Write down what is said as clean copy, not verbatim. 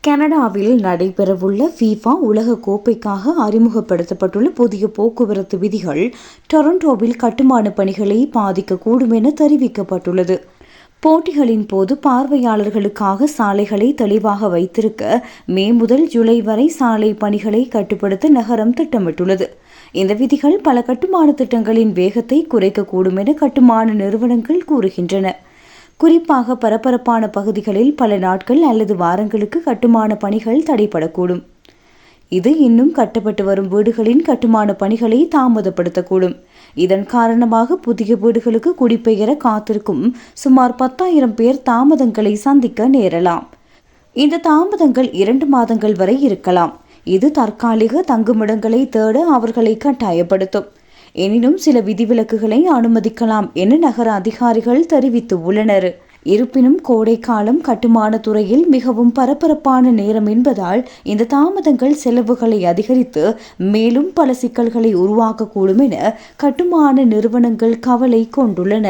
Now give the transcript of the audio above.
கனடாவில் நடைபெறவுள்ள ஃபீஃபா உலக கோப்பைக்காக அறிமுகப்படுத்தப்பட்டுள்ள புதிய போக்குவரத்து விதிகள் டொரண்டோவில் கட்டுமான பணிகளை பாதிக்கக்கூடும் என தெரிவிக்கப்பட்டுள்ளது. போட்டிகளின் போது பார்வையாளர்களுக்காக சாலைகளை தெளிவாக வைத்திருக்க மே முதல் ஜூலை வரை சாலை பணிகளை கட்டுப்படுத்த நகரம் திட்டமிட்டுள்ளது. இந்த விதிகள் பல கட்டுமான திட்டங்களின் வேகத்தை குறைக்கக்கூடும் என கட்டுமான நிறுவனங்கள் கூறுகின்றன. குறிப்பாக பரபரப்பான பகுதிகளில் பல நாட்கள் அல்லது வாரங்களுக்கு கட்டுமான பணிகள் தடைபடக்கூடும். இது இன்னும் கட்டப்பட்டு வரும் வீடுகளின் கட்டுமான பணிகளை தாமதப்படுத்தக்கூடும். இதன் காரணமாக புதிய வீடுகளுக்கு குடிபெயர காத்திருக்கும் சுமார் 10,000 பேர் தாமதங்களை சந்திக்க நேரலாம். இந்த தாமதங்கள் 2 மாதங்கள் வரை இருக்கலாம். இது தற்காலிக தங்குமிடங்களை தேட அவர்களை கட்டாயப்படுத்தும். எனினும் சில விதிவிலக்குகளை அனுமதிக்கலாம் என நகர அதிகாரிகள் தெரிவித்துள்ளனர். இருப்பினும் கோடைக்காலம் கட்டுமான துறையில் மிகவும் பரபரப்பான நேரம் என்பதால் இந்த தாமதங்கள் செலவுகளை அதிகரித்து மேலும் பல சிக்கல்களை உருவாக்கக்கூடும் என கட்டுமான நிறுவனங்கள் கவலை கொண்டுள்ளன.